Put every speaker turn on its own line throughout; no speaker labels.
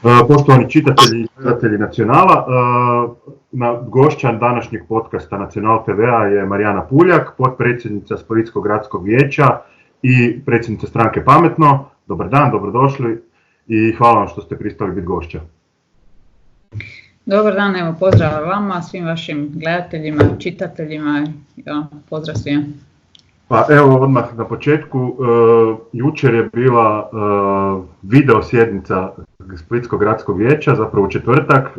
Poštovani čitatelji i gledatelji Nacionala, gošća današnjeg podcasta Nacional TV-a je Marijana Puljak, potpredsjednica Splitskog gradskog vijeća i predsjednica stranke Pametno. Dobar dan, dobrodošli i hvala vam što ste pristali biti gošća.
Dobar dan, evo pozdrav vama, svim vašim gledateljima, čitateljima, pozdrav svima.
Pa evo odmah na početku, jučer je bila video sjednica Splitskog gradskog vijeća, zapravo u četvrtak.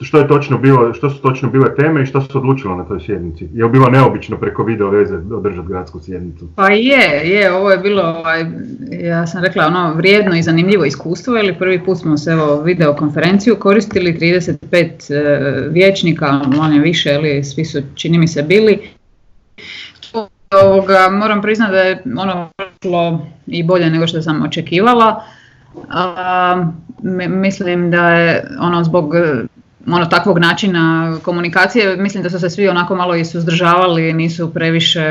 Što je točno bilo, što su točno bile teme i što se odlučilo na toj sjednici? Je li bilo neobično preko video veze održati gradsku sjednicu?
Pa je, ovo je bilo, ja sam rekla, vrijedno i zanimljivo iskustvo, jer prvi put smo se videokonferenciju koristili, 35 vijećnika, manje više, ali svi su, čini mi se, bili. Moram priznati da je prošlo i bolje nego što sam očekivala. Mislim da je zbog takvog načina komunikacije, mislim da su se svi onako malo i suzdržavali, nisu previše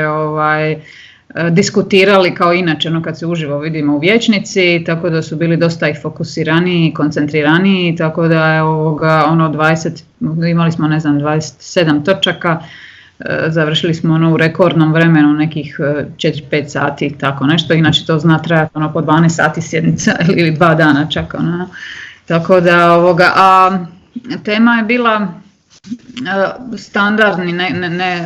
diskutirali kao inače kad se uživo vidimo u vijećnici, tako da su bili dosta i fokusiraniji i koncentriraniji, tako da je 20, imali smo 27 točaka. Završili smo u rekordnom vremenu, nekih 4-5 sati, tako nešto, inače to zna trajati po 12 sati sjednica ili 2 dana čak. Tako da, a tema je bila standardni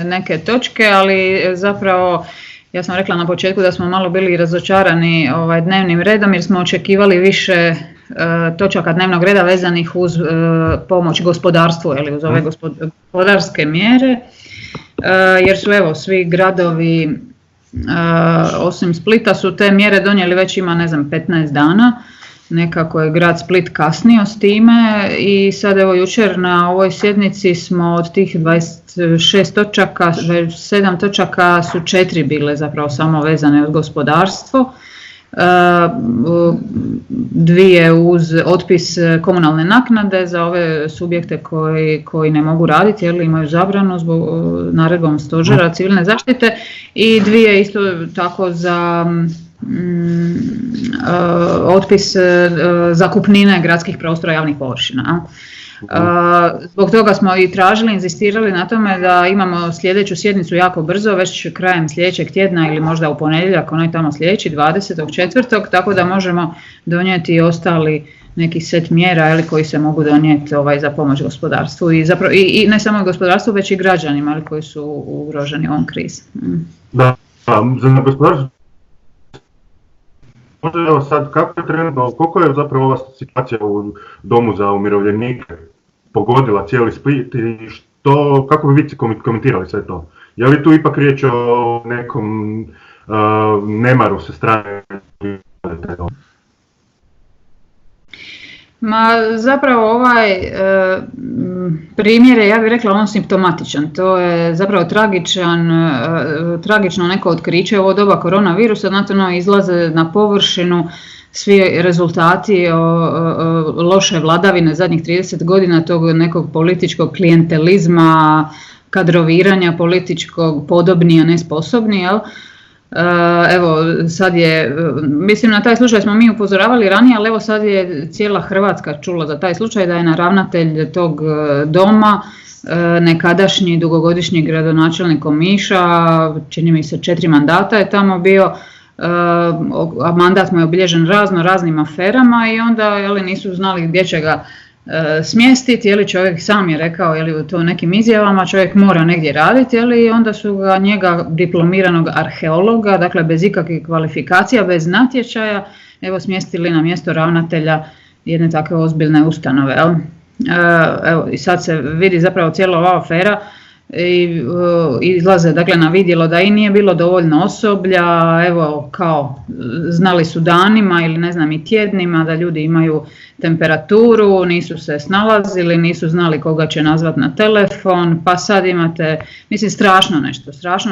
neke točke, ali zapravo ja sam rekla na početku da smo malo bili razočarani dnevnim redom jer smo očekivali više točaka dnevnog reda vezanih uz pomoć gospodarstvu, uz ove gospodarske mjere. Jer su svi gradovi osim Splita su te mjere donijeli već ima 15 dana, nekako je grad Split kasnio s time i sad jučer na ovoj sjednici smo od tih 26 točaka, 7 točaka su 4 bile zapravo samo vezane uz gospodarstvo. 2 uz otpis komunalne naknade za ove subjekte koji ne mogu raditi jer imaju zabranu zbog naredbom stožera civilne zaštite i 2 isto tako za otpis zakupnine gradskih prostora javnih površina. Zbog toga smo i tražili, inzistirali na tome da imamo sljedeću sjednicu jako brzo, već krajem sljedećeg tjedna ili možda u ponedjeljak, onaj tamo sljedeći, 20.4. tako da možemo donijeti i ostali neki set mjera koji se mogu donijeti za pomoć gospodarstvu i ne samo gospodarstvu, već i građanima koji su ugroženi ovom krizi.
Da, za gospodarstvo. Možda sad, kako je trenutno, koliko je zapravo ova situacija u domu za umirovljenike pogodila cijeli Split i kako bi vi komentirali sve to? Je li tu ipak riječ o nekom nemaru sa strane?
Ma zapravo primjer je, ja bih rekla, simptomatičan. To je zapravo tragično neko otkriće u ovo doba koronavirusa, znate, izlaze na površinu svi rezultati loše vladavine zadnjih 30 godina, tog nekog političkog klijentelizma, kadroviranja političkog, podobni a ne sposobni, jel? Evo sad je, mislim na taj slučaj smo mi upozoravali ranije, ali evo sad je cijela Hrvatska čula za taj slučaj da je ravnatelj tog doma nekadašnji dugogodišnji gradonačelnik Omiša, čini mi se 4 mandata je tamo bio, a mandat mu je obilježen raznim aferama i onda nisu znali gdje će ga smjestiti, čovjek sam je rekao u to nekim izjavama, čovjek mora negdje raditi, i onda su ga njega diplomiranog arheologa, dakle bez ikakvih kvalifikacija, bez natječaja, smjestili na mjesto ravnatelja jedne takve ozbiljne ustanove. I sad se vidi zapravo cijela ova afera i izlaze na vidjelo da i nije bilo dovoljno osoblja, kao znali su danima ili i tjednima da ljudi imaju temperaturu, nisu se snalazili, nisu znali koga će nazvati na telefon, pa sad imate, strašno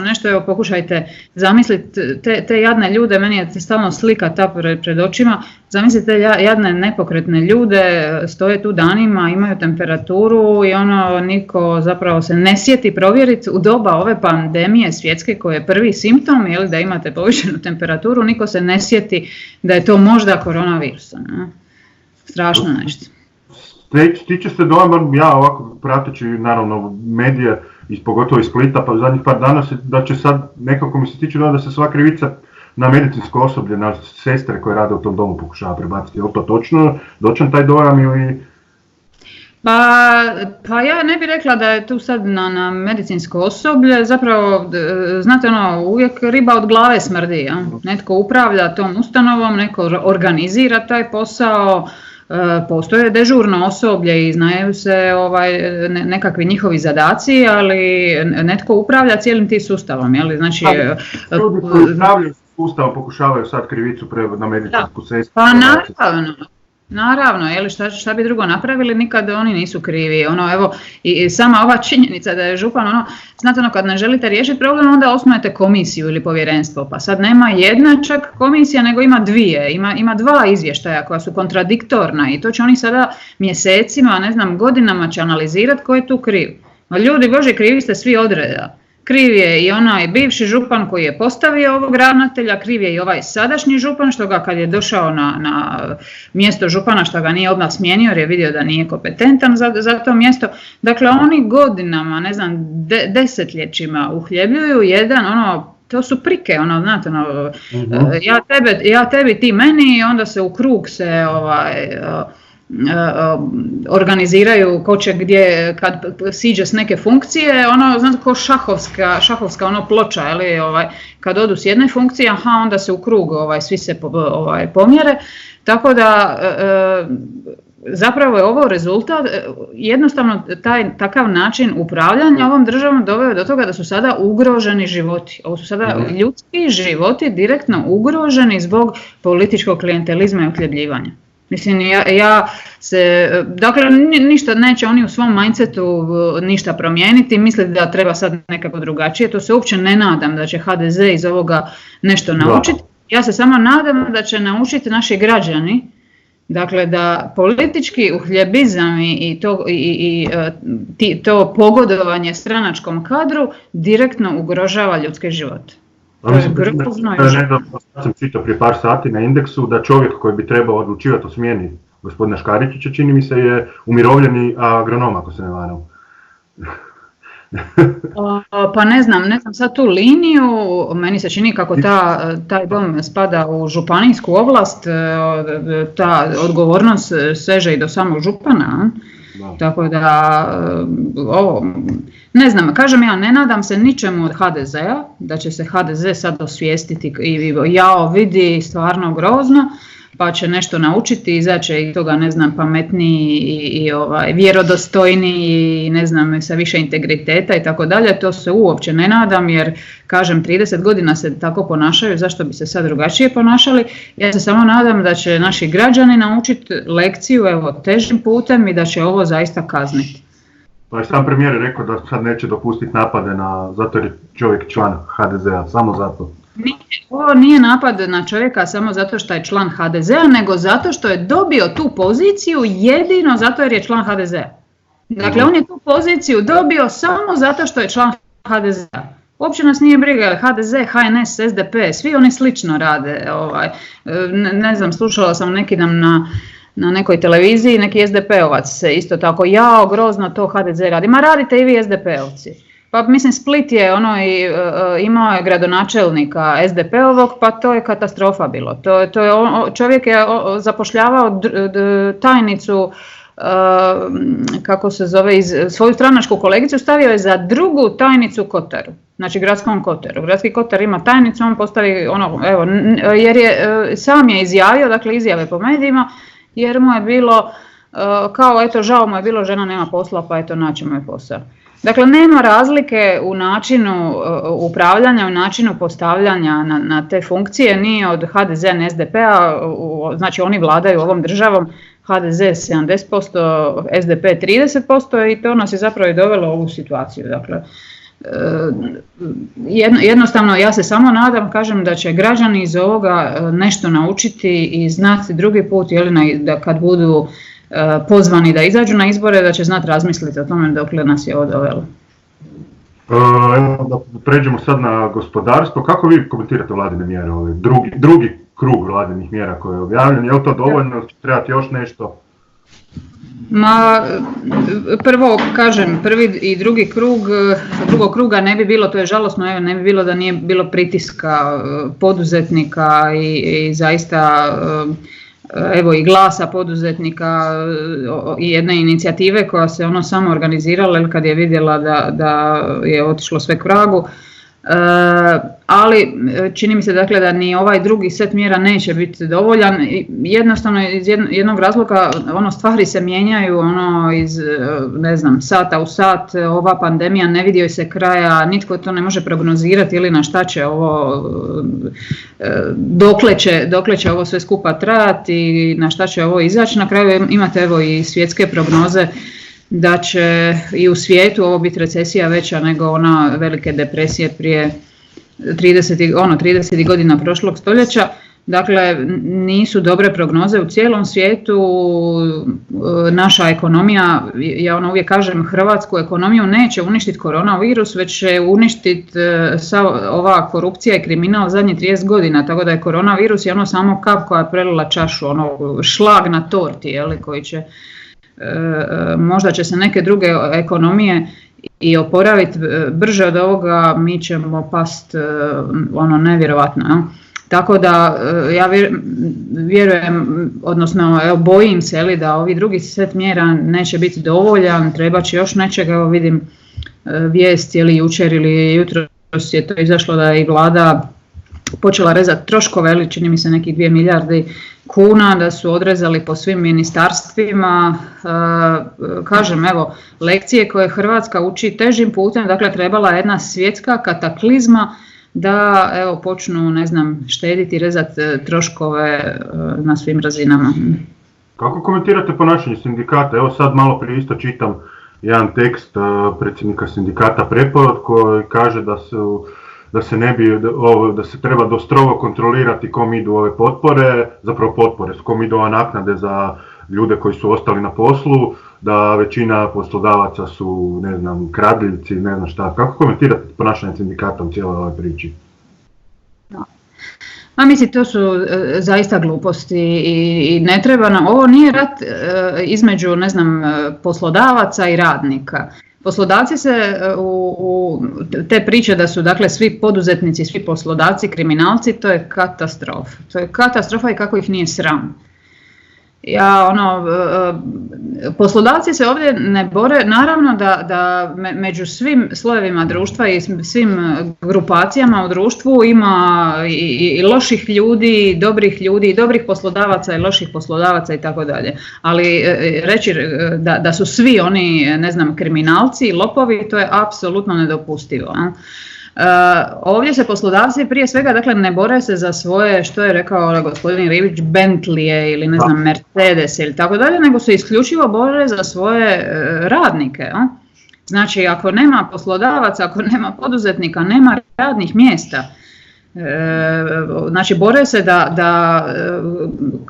nešto, pokušajte zamisliti te jadne ljude, meni je stalno slika ta pred očima, zamislite jadne nepokretne ljude, stoje tu danima, imaju temperaturu i niko zapravo se ne sjeti provjeriti u doba ove pandemije svjetske koje je prvi simptom, da imate povišenu temperaturu, niko se ne sjeti da je to možda koronavirus. strašno nešto.
Stiče se dojam, ja ovako prateći naravno medije, pogotovo iz Splita, pa zadnjih par dana, da će sad nekako mi se stiče dojam da se sva krivica na medicinsko osoblje, na sestre koje rade u tom domu pokušava prebaciti. Je li to točan taj dojam ili...
Pa ja ne bih rekla da je tu sad na medicinsko osoblje, zapravo, znate uvijek riba od glave smrdi, ja? Netko upravlja tom ustanovom, netko organizira taj posao, postoje dežurno osoblje i znaju se nekakvi njihovi zadaci, ali netko upravlja cijelim tim sustavom, je li? Znači...
Ljudi koji upravljaju sustavom pokušavaju sad krivicu na medicinsku sestru.
Pa naravno, je li šta bi drugo napravili, nikad oni nisu krivi. Evo, i sama ova činjenica da je župan, znate kad ne želite riješiti problem, onda osnujete komisiju ili povjerenstvo, pa sad nema jedna čak komisija, nego ima dvije, ima dva izvještaja koja su kontradiktorna i to će oni sada mjesecima, ne znam, godinama će analizirati ko je tu kriv. No, ljudi bože, krivi ste svi odreda. Kriv je i onaj bivši župan koji je postavio ovog ravnatelja, kriv je i ovaj sadašnji župan što ga kad je došao na mjesto župana što ga nije odmah smijenio jer je vidio da nije kompetentan za to mjesto. Dakle, oni godinama, ne znam, desetljećima uhljebljuju jedan, to su prike, znate, ja tebi, ti meni i onda se u krug se organiziraju ko će gdje kad siđe s neke funkcije, znate ko šahovska ploča, kad odu s jedne funkcije, onda se u krug svi se pomjere, tako da zapravo je ovo rezultat, jednostavno takav način upravljanja ovom državom doveo do toga da su sada ugroženi životi. Ovo su sada ljudski životi direktno ugroženi zbog političkog klijentelizma i uhljebljivanja. Mislim, dakle, ništa neće oni u svom mindsetu ništa promijeniti, misle da treba sad nekako drugačije, to se uopće ne nadam da će HDZ iz ovoga nešto naučiti. Ja se samo nadam da će naučiti naši građani, dakle da politički uhljebizam i to pogodovanje stranačkom kadru direktno ugrožava ljudske živote.
Sam čitao prije par sati na Indeksu da čovjek koji bi trebao odlučivati o smjeni gospodina Škaričića, čini mi se, je umirovljeni agronom, ako se ne varam.
Pa ne znam sad tu liniju, meni se čini kako taj dom spada u županijsku ovlast, ta odgovornost seže i do samog župana. Tako da, ne znam, kažem ja, ne nadam se ničemu od HDZ-a, da će se HDZ sad osvijestiti i vidi stvarno grozno, pa će nešto naučiti, izaći i toga, ne znam, pametniji i vjerodostojniji i ne znam, sa više integriteta i tako dalje, to se uopće ne nadam jer, kažem, 30 godina se tako ponašaju, zašto bi se sad drugačije ponašali? Ja se samo nadam da će naši građani naučiti lekciju, težim putem i da će ovo zaista kazniti.
Pa je sam premijer rekao da sad neće dopustiti napade zato jer je čovjek član HDZ-a, samo zato.
Ovo nije napad na čovjeka samo zato što je član HDZ-a, nego zato što je dobio tu poziciju jedino zato jer je član HDZ-a. Dakle, on je tu poziciju dobio samo zato što je član HDZ-a. Uopće nas nije briga, jer HDZ, HNS, SDP, svi oni slično rade. Ne znam, slušala sam neki dan na nekoj televiziji, neki SDP-ovac se isto tako, grozno to HDZ radi. Ma radite i vi SDP-ovci. Pa mislim, Split je imao je gradonačelnika SDP-ovog, pa to je katastrofa bilo. Čovjek je zapošljavao tajnicu, kako se zove, svoju stranačku kolegicu, stavio je za drugu tajnicu Kotaru, znači gradskom Kotaru. Gradski Kotar ima tajnicu, on postavi jer je sam je izjavio, dakle izjave po medijima, jer mu je bilo žao mu je bilo, žena nema posla, pa naći mu je posao. Dakle, nema razlike u načinu upravljanja, u načinu postavljanja na te funkcije, ni od HDZ-a ni SDP-a, znači oni vladaju ovom državom, HDZ 70%, SDP 30% i to nas je zapravo i dovelo u ovu situaciju. Dakle, jednostavno ja se samo nadam, kažem, da će građani iz ovoga nešto naučiti i znati drugi put, da kad budu pozvani da izađu na izbore, da će znati razmisliti o tome dokle nas je ovo dovelo.
Da pređemo sad na gospodarstvo. Kako vi komentirate vladine mjere, drugi krug vladinih mjera koji je objavljen. Je li to dovoljno? Trebati još nešto?
Ma, prvo kažem, prvi i drugi krug, drugog kruga ne bi bilo, to je žalosno, evo, ne bi bilo da nije bilo pritiska poduzetnika i zaista evo i glasa poduzetnika i jedne inicijative koja se ono samo organizirala kad je vidjela da je otišlo sve k vragu. Ali čini mi se dakle da ni ovaj drugi set mjera neće biti dovoljan, jednostavno iz jednog razloga ono stvari se mijenjaju ono iz ne znam sata u sat, ova pandemija ne vidi joj se kraja, nitko to ne može prognozirati ili na šta će ovo, dokle će ovo sve skupa trajati i na šta će ovo izaći. Na kraju imate evo i svjetske prognoze da će i u svijetu ovo biti recesija veća nego ona velike depresije prije 30 godina prošlog stoljeća. Dakle, nisu dobre prognoze u cijelom svijetu. Naša ekonomija, ja uvijek kažem, hrvatsku ekonomiju neće uništiti koronavirus, već će uništiti ova korupcija i kriminal zadnjih 30 godina. Tako da je koronavirus je ono samo kap koja je prelila čašu, ono šlag na torti, koji će možda će se neke druge ekonomije i oporaviti brže od ovoga, mi ćemo past ono nevjerovatno. Tako da ja vjerujem, odnosno bojim se da ovi drugi set mjera neće biti dovoljan, treba će još nečega. Evo vidim vijest jučer ili jutros je to izašlo da je i vlada počela rezati troškove, ali čini mi se nekih 2 milijarde kuna, da su odrezali po svim ministarstvima. Kažem, evo, lekcije koje Hrvatska uči težim putem, dakle trebala je jedna svjetska kataklizma da evo počnu, ne znam, štediti i rezati troškove na svim razinama.
Kako komentirate ponašanje sindikata? Evo sad malo prije isto čitam jedan tekst predsjednika sindikata Preporod koji kaže da se treba strogo kontrolirati kom idu ove potpore, zapravo potpore, s kom idu ove naknade za ljude koji su ostali na poslu, da većina poslodavaca su, ne znam, kradljivci, ne znam šta. Kako komentirate ponašanje sindikata u cijeloj ovoj priči?
A mislim, to su zaista gluposti i ne treba nam, ovo nije rat između, ne znam, poslodavaca i radnika. Poslodavci se u te priče da su dakle svi poduzetnici, svi poslodavci kriminalci, to je katastrofa. To je katastrofa i kako ih nije sram. Poslodavci se ovdje ne bore, naravno da među svim slojevima društva i svim grupacijama u društvu ima i loših ljudi, i dobrih poslodavaca i loših poslodavaca i tako dalje. Ali reći da su svi oni, ne znam, kriminalci i lopovi, to je apsolutno nedopustivo. Ovdje se poslodavci prije svega dakle ne bore se za svoje, što je rekao gospodin Rivić, Bentleye ili ne znam Mercedes ili tako dalje, nego se isključivo bore za svoje radnike. Znači ako nema poslodavaca, ako nema poduzetnika, nema radnih mjesta. Znači bore se da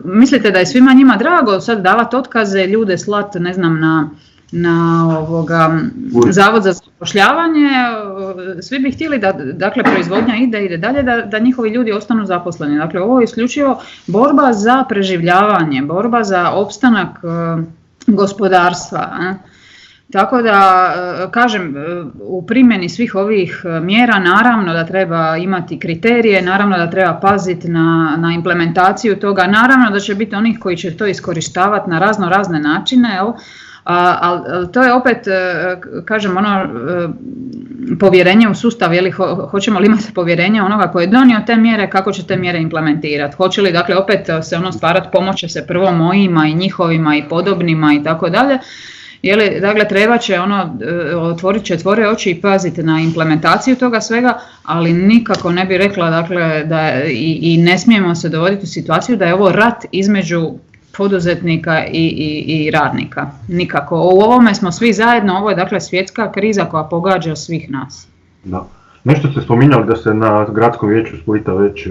mislite da je svima njima drago sad davati otkaze, ljude slat, ne znam, na Zavod za zapošljavanje, svi bi htjeli da dakle proizvodnja ide dalje, da njihovi ljudi ostanu zaposleni. Dakle, ovo je isključivo borba za preživljavanje, borba za opstanak gospodarstva. Tako da, kažem, u primjeni svih ovih mjera naravno da treba imati kriterije, naravno da treba paziti na implementaciju toga, naravno da će biti onih koji će to iskorištavati na razne načine, ali to je opet, kažem, povjerenje u sustav, hoćemo li imati povjerenje onoga koji je donio te mjere, kako će te mjere implementirati. Hoće li, dakle, opet se stvarati pomoć se prvo mojima i njihovima i podobnima i tako dalje. Dakle, treba će otvorit će tvore oči i paziti na implementaciju toga svega, ali nikako ne bi rekla, dakle, da i ne smijemo se dovoditi u situaciju da je ovo rat između poduzetnika i radnika. Nikako. U ovome smo svi zajedno, ovo je dakle svjetska kriza koja pogađa svih nas.
Da. Nešto ste spominjali da se na gradskom vijeću Splita već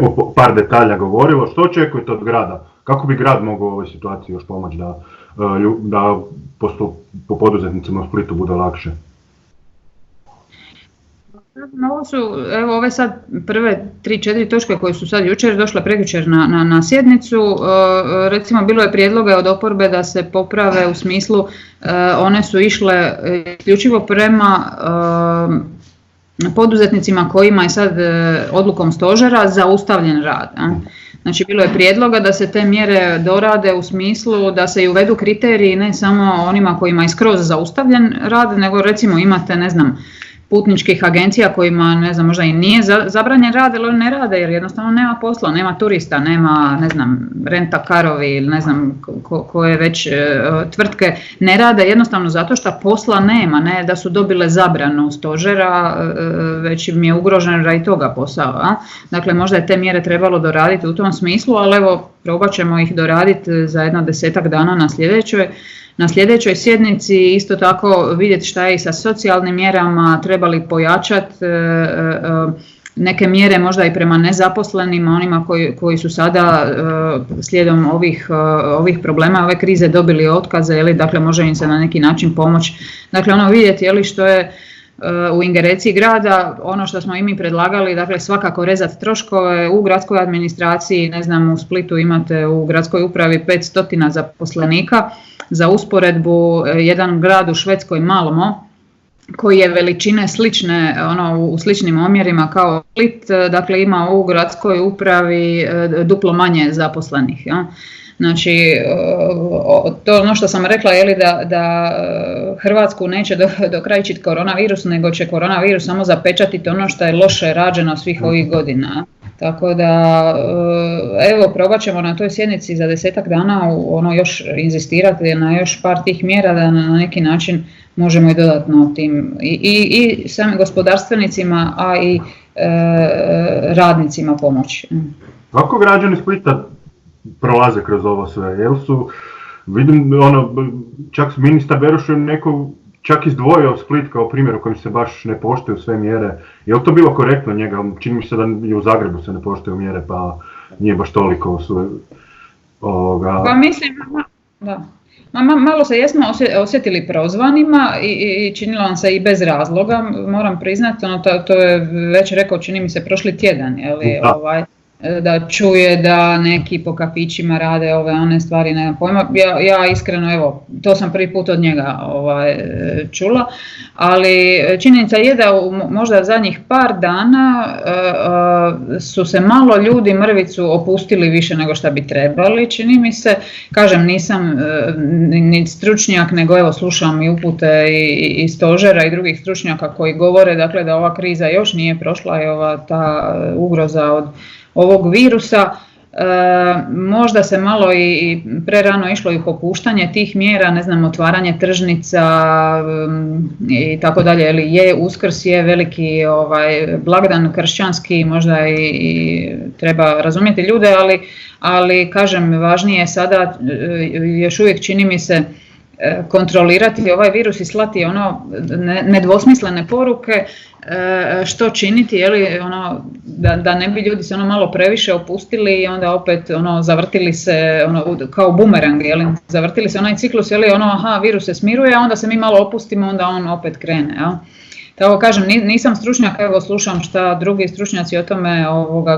o par detalja govorilo. Što očekujete od grada? Kako bi grad mogao u ovoj situaciji još pomoći da po poduzetnicima u Splitu bude lakše?
Ovo su, evo ove sad prve 3-4 točke koje su sad jučer došle prekjučer na sjednicu, recimo bilo je prijedloga od oporbe da se poprave u smislu, one su išle isključivo prema poduzetnicima kojima je sad odlukom stožera zaustavljen rad. Znači bilo je prijedloga da se te mjere dorade u smislu da se i uvedu kriteriji ne samo onima kojima je skroz zaustavljen rad, nego recimo imate, ne znam, putničkih agencija kojima, ne znam, možda i nije zabranjen rad, ali oni ne rade jer jednostavno nema posla, nema turista, nema, ne znam, renta-karovi ili ne znam koje već tvrtke ne rade jednostavno zato što posla nema, ne da su dobile zabranu stožera, već im je ugrožen radi toga posao. Dakle, možda je te mjere trebalo doraditi u tom smislu, ali evo, probat ćemo ih doraditi za jedno 10-ak dana na sljedećoj sjednici. Isto tako vidjeti šta je i sa socijalnim mjerama, trebali pojačati neke mjere možda i prema nezaposlenima, onima koji su sada slijedom ovih problema, ove krize dobili otkaze, dakle može im se na neki način pomoći. Dakle, vidjeti što je u ingerenciji grada, ono što smo i mi predlagali, dakle svakako rezati troškove u gradskoj administraciji, ne znam, u Splitu imate u gradskoj upravi 500 zaposlenika, za usporedbu jedan grad u Švedskoj, Malmo, koji je veličine slične, u sličnim omjerima kao Split, dakle ima u gradskoj upravi duplo manje zaposlenih. Ja? Znači, to je ono što sam rekla, da Hrvatsku neće dokrajčiti koronavirus, nego će koronavirus samo zapečatiti ono što je loše rađeno svih ovih godina. Tako da, evo, probat ćemo na toj sjednici za 10-ak dana još inzistirati na još par tih mjera da na neki način možemo i dodatno tim i samim gospodarstvenicima, a i radnicima pomoći.
Kako građani Splita prolaze kroz ovo sve? Jel su, vidim, čak ministar Beroš je čak izdvojio Split kao primjer u kojem se baš ne poštuju sve mjere. Je li to bilo korektno njega? Čini mi se da i u Zagrebu se ne poštuju mjere, pa nije baš toliko
Pa mislim, da. Malo se jesmo osjetili prozvanima i činilo nam se i bez razloga, moram priznati, to je već rekao, čini mi se prošli tjedan, da čuje da neki po kafićima rade one stvari, nemam pojma. Ja iskreno, evo, to sam prvi put od njega čula, ali činjenica je da možda zadnjih par dana su se malo ljudi mrvicu opustili više nego što bi trebali, čini mi se. Kažem, nisam ni stručnjak, nego evo slušam i upute i stožera i drugih stručnjaka koji govore, dakle, da ova kriza još nije prošla i ta ugroza od ovog virusa, možda se malo i prerano išlo i popuštanje tih mjera, ne znam, otvaranje tržnica i tako dalje, je Uskrs, je veliki blagdan kršćanski, možda i treba razumjeti ljude, ali kažem, važnije je sada, još uvijek čini mi se, kontrolirati ovaj virus i slati nedvosmislene poruke, što činiti, da ne bi ljudi se malo previše opustili i onda opet zavrtili se kao bumerang, zavrtili se onaj ciklus, virus se smiruje, a onda se mi malo opustimo, onda on opet krene. Tako kažem, nisam stručnjak, evo slušam šta drugi stručnjaci o tome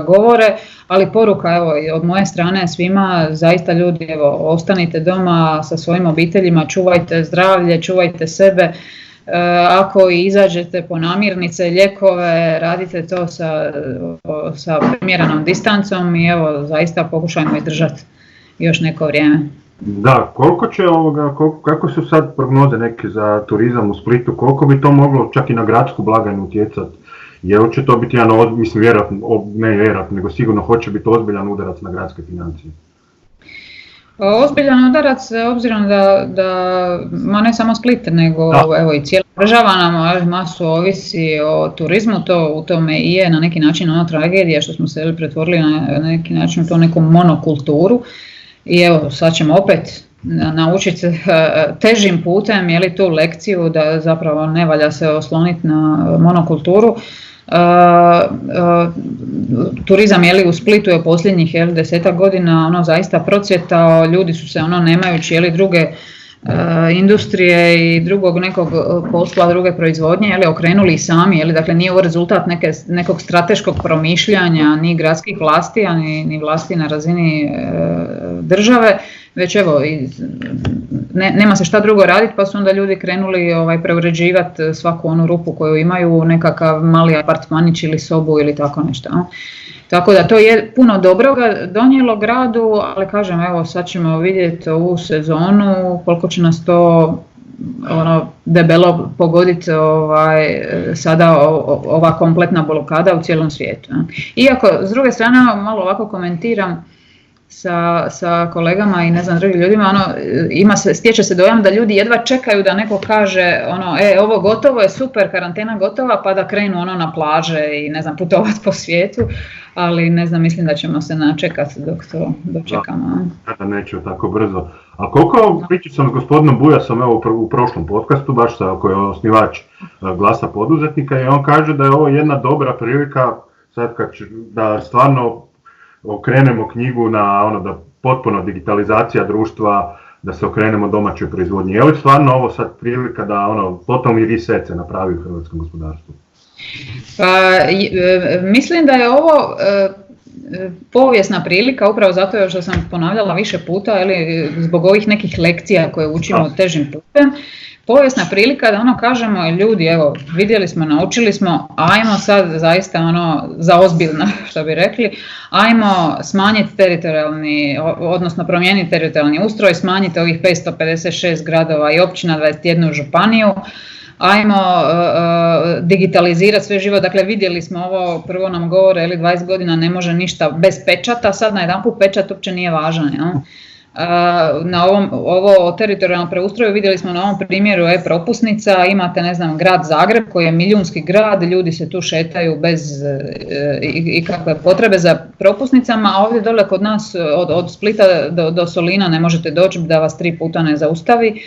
govore, ali poruka evo od moje strane svima, zaista ljudi, evo, ostanite doma sa svojim obiteljima, čuvajte zdravlje, čuvajte sebe, ako izađete po namirnice, lijekove, radite to sa primjerenom distancom i evo zaista pokušajmo izdržati još neko vrijeme.
Da, koliko će kako su sad prognoze neke za turizam u Splitu, koliko bi to moglo čak i na gradsku blagajnu utjecati? Jel će to biti vjerojatno, nego sigurno hoće biti ozbiljan udarac na gradske financije?
Ozbiljan udarac, obzirom da ne samo Split, nego evo i cijela država nam masu ovisi o turizmu, to u tome i je na neki način tragedija što smo se pretvorili na neki način u to neku monokulturu. I evo, sad ćemo opet naučiti se težim putem, tu lekciju da zapravo ne valja se osloniti na monokulturu. Turizam u Splitu je posljednjih 10-ak godina zaista procvjetao, ljudi su se nemajući druge industrije i drugog nekog posla, druge proizvodnje, okrenuli i sami, dakle nije ovo rezultat nekog strateškog promišljanja ni gradskih vlasti, ni vlasti na razini države, već evo, nema se šta drugo raditi, pa su onda ljudi krenuli preuređivati svaku onu rupu koju imaju u nekakav mali apartmanić ili sobu ili tako nešto. Tako da to je puno dobroga donijelo gradu, ali kažem, evo sad ćemo vidjeti ovu sezonu koliko će nas to debelo pogoditi sada ova kompletna blokada u cijelom svijetu. Iako, s druge strane, malo ovako komentiram sa kolegama i ne znam drugim ljudima, stječe se dojam da ljudi jedva čekaju da neko kaže ovo gotovo je, super, karantena gotova, pa da krenu na plaže i ne znam, putovati po svijetu, ali ne znam, mislim da ćemo se načekati dok to dočekamo.
Da, neće tako brzo. A koliko pričao sam s gospodinom Bujasom u prošlom podcastu, baš koji je osnivač Glasa poduzetnika, i on kaže da je ovo jedna dobra prilika sad da stvarno okrenemo knjigu na da potpuno digitalizacija društva, da se okrenemo domaćoj proizvodnji. Je li stvarno ovo sad prilika da totalni reset se napravi u hrvatskom gospodarstvu?
Mislim da je ovo povijesna prilika, upravo zato što sam ponavljala više puta, zbog ovih nekih lekcija koje učimo težim putem. Povijesna prilika da kažemo, ljudi, evo, vidjeli smo, naučili smo, ajmo sad zaista za ozbiljno, što bi rekli, ajmo smanjiti teritorijalni, odnosno promijeniti teritorijalni ustroj, smanjiti ovih 556 gradova i općina, 21 županiju, ajmo digitalizirati sve živo, dakle vidjeli smo ovo, prvo nam govore, 20 godina ne može ništa bez pečata, sad najedanput pečat uopće nije važan, na ovo teritorijalno preustroju vidjeli smo na ovom primjeru e-propusnica, imate ne znam grad Zagreb koji je milijunski grad, ljudi se tu šetaju bez ikakve potrebe za propusnicama, a ovdje dole kod nas od Splita do Solina ne možete doći da vas 3 puta ne zaustavi.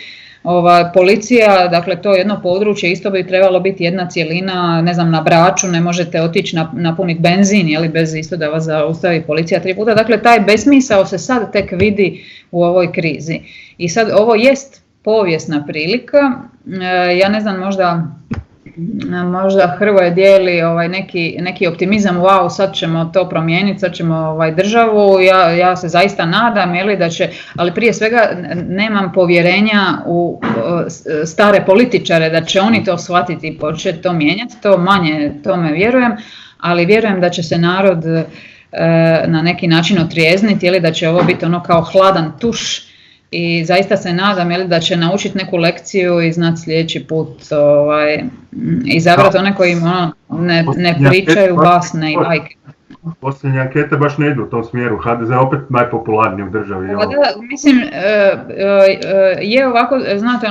Policija, dakle to jedno područje isto bi trebalo biti jedna cjelina, ne znam, na Braču ne možete otići napuniti benzin, bez isto da vas zaustavi policija 3 puta, dakle taj besmisao se sad tek vidi u ovoj krizi. I sad ovo jest povijesna prilika, ja ne znam, možda Hrvoje dijeli neki optimizam, wow, sad ćemo to promijeniti, sad ćemo državu, ja se zaista nadam, da će, ali prije svega nemam povjerenja u stare političare da će oni to shvatiti i početi to mijenjati, to manje tome vjerujem, ali vjerujem da će se narod na neki način otrijezniti, da će ovo biti kao hladan tuš. I zaista se nadam da će naučiti neku lekciju i znati sljedeći put izabrati one koji ne pričaju basne i bajke.
Posljednje ankete baš ne idu u tom smjeru, HDZ je opet najpopularniji u državi.
Mislim, je ovako, znate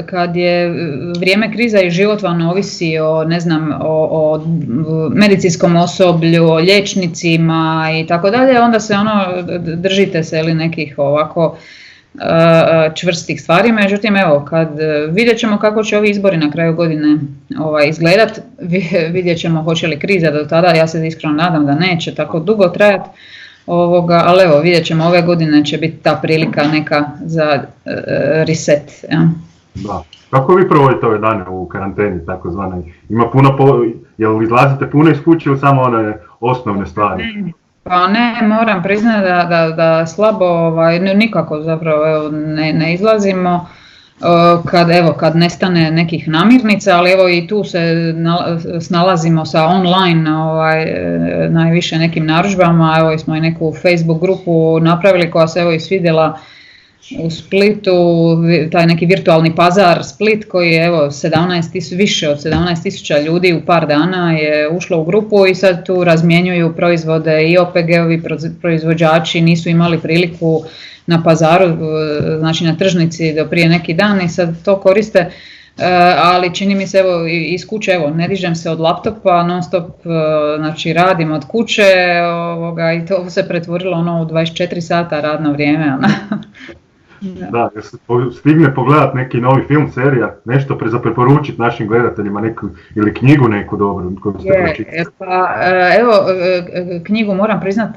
kad je vrijeme kriza i život vam ovisi o medicinskom osoblju, o liječnicima i tako dalje, onda se držite se nekih ovako čvrstih stvari, međutim evo kad vidjet ćemo kako će ovi izbori na kraju godine izgledat, vidjet ćemo hoće li kriza do tada, ja se iskreno nadam da neće tako dugo trajati, ali evo vidjet ćemo, ove godine će biti ta prilika neka za reset. Ja.
Da. Kako vi provodite ove dane u karanteni takozvanoj? Ima jel izlazite puno iz kuće ili samo one osnovne stvari?
Pa ne, moram priznati da slabo, nikako zapravo ne izlazimo kad nestane nekih namirnica, ali evo i tu se snalazimo sa online najviše nekim narudžbama, evo smo i neku Facebook grupu napravili koja se evo i svidjela u Splitu, taj neki virtualni pazar Split koji je evo više od 17.000 ljudi u par dana je ušlo u grupu i sad tu razmjenjuju proizvode i OPG-ovi proizvođači nisu imali priliku na pazaru, znači na tržnici do prije neki dan i sad to koriste, ali čini mi se evo iz kuće, evo ne dižem se od laptopa, non stop znači radim od kuće i to se pretvorilo u 24 sata radno vrijeme.
Da, jer se stigne pogledat neki novi film, serija, nešto za preporučiti našim gledateljima, neku, ili knjigu neku dobru koju ste pročitali.
Pa evo, knjigu moram priznat,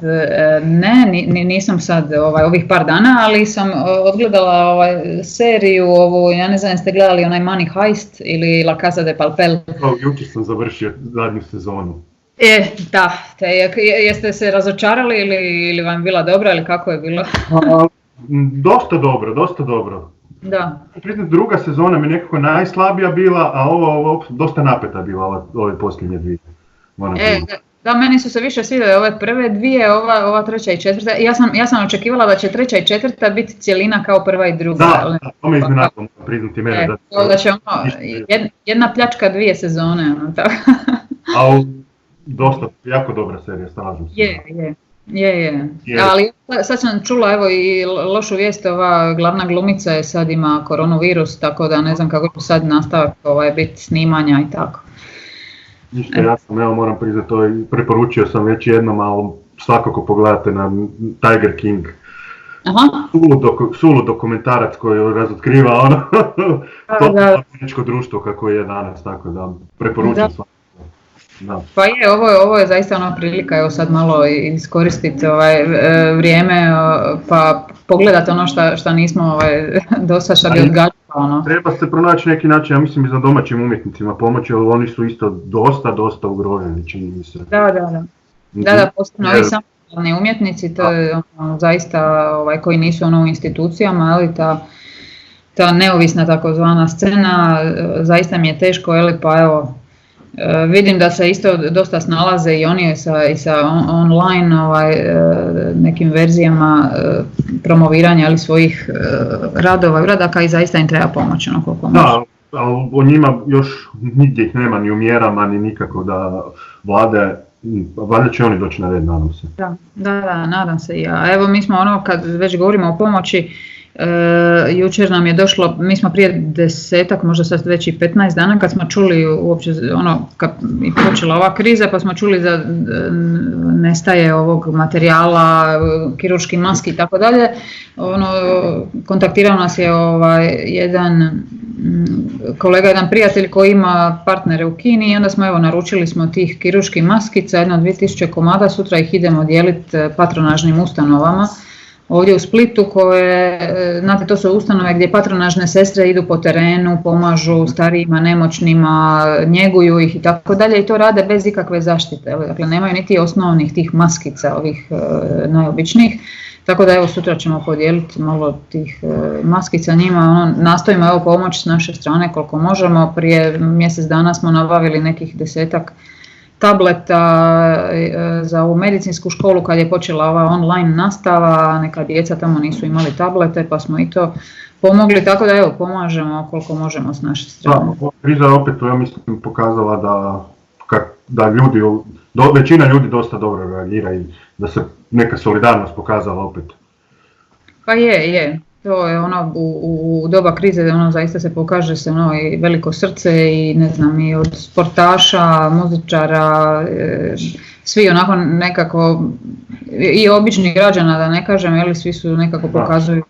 nisam sad ovih par dana, ali sam odgledala seriju ovu, ja ne znam jeste gledali onaj Money Heist ili La Casa de Papel.
Jučer sam završio zadnju sezonu.
Da, jeste se razočarali ili vam je bila dobra ili kako je bilo?
Dosta dobro.
Da.
Priznat, druga sezona mi nekako najslabija bila, a ovo dosta napeta bila, ove posljednje dvije.
Da, meni su se više svidjele ove prve dvije, ova treća i četvrta. Ja sam očekivala da će treća i četvrta biti cjelina kao prva i druga.
Da, to me iznenadilo, priznati mene.
Da će jedna pljačka dvije sezone. Tako.
A dosta, jako dobra serija, slažem se.
Je. Ali sad sam čula evo i lošu vijest, ova glavna glumica je sad ima koronavirus, tako da ne znam kako će sad nastavak biti snimanja i tako.
Ništa, ja sam, moram priznati, to preporučio sam već jednom, ali svakako pogledate na Tiger King. Sulud dokumentarac koji razotkriva to političko društvo kako je danas, tako da preporučujem svakako. Da.
Pa je, ovo je zaista prilika, evo sad malo iskoristiti vrijeme pa pogledati ono što nismo dosta šta bi odgađalo.
Treba se pronaći neki način, ja mislim i za domaćim umjetnicima pomoći, ali oni su isto dosta ugroženi, čini mi se.
Da, posebno ovi samostalni umjetnici, to je zaista koji nisu u institucijama, ali ta neovisna takozvana scena, zaista mi je teško, pa evo, vidim da se isto dosta snalaze i oni sa online nekim verzijama promoviranja svojih radova i uradaka i zaista im treba pomoć koliko može.
Da, ali o njima još nigdje ih nema ni u mjerama ni nikako da vlade, valjda će oni doći na red, nadam se.
Da, nadam se i ja. Evo mi smo kad već govorimo o pomoći, jučer nam je došlo, mi smo prije 10-ak, možda sad već i 15 dana kad smo čuli uopće kad je počela ova kriza pa smo čuli da nestaje ovog materijala, kirurških maski i tako dalje, kontaktirao nas je jedan kolega, jedan prijatelj koji ima partnere u Kini i onda smo naručili smo tih kirurških maskica, jedno 2000 komada, sutra ih idemo dijeliti patronažnim ustanovama. Ovdje u Splitu koje, znate, to su ustanove gdje patronažne sestre idu po terenu, pomažu starijima, nemoćnima, njeguju ih i tako dalje i to rade bez ikakve zaštite. Dakle, nemaju niti osnovnih tih maskica, ovih najobičnijih. Tako da evo sutra ćemo podijeliti malo tih maskica njima, nastojimo pomoći s naše strane koliko možemo. Prije mjesec dana smo nabavili nekih 10-ak tableta za ovu medicinsku školu kad je počela ova online nastava, neka djeca tamo nisu imali tablete pa smo i to pomogli, tako da evo pomažemo koliko možemo s naše strane.
Kriza je opet, ja mislim, pokazala da većina ljudi dosta dobro reagira i da se neka solidarnost pokazala opet.
Pa je. To je u doba krize zaista se pokaže se i veliko srce i ne znam i od sportaša, muzičara, svi nekako i običnih građana da ne kažem, svi su nekako pokazuju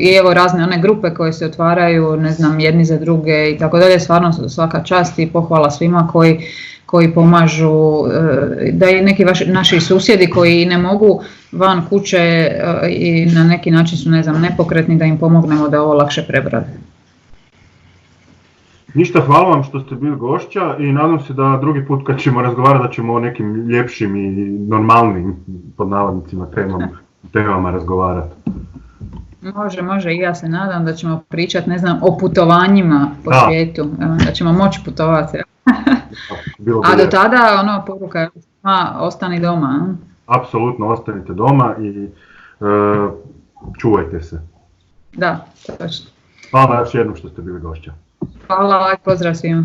i evo razne one grupe koje se otvaraju, ne znam, jedni za druge i tako dalje, stvarno svaka čast i pohvala svima koji pomažu, da i neki naši susjedi koji ne mogu van kuće i na neki način su, ne znam, nepokretni, da im pomognemo da ovo lakše prebrode.
Ništa, hvala vam što ste bili gošća i nadam se da drugi put kad ćemo razgovarati da ćemo o nekim ljepšim i normalnim, pod navodnicima, temama razgovarati.
Može i ja se nadam da ćemo pričati, ne znam, o putovanjima po svijetu, da ćemo moći putovati. A do tada poruka je ostani doma.
Apsolutno, ostanite doma i čuvajte se.
Da, točno.
Hvala još jednom što ste bili gošća.
Hvala, pozdrav svima.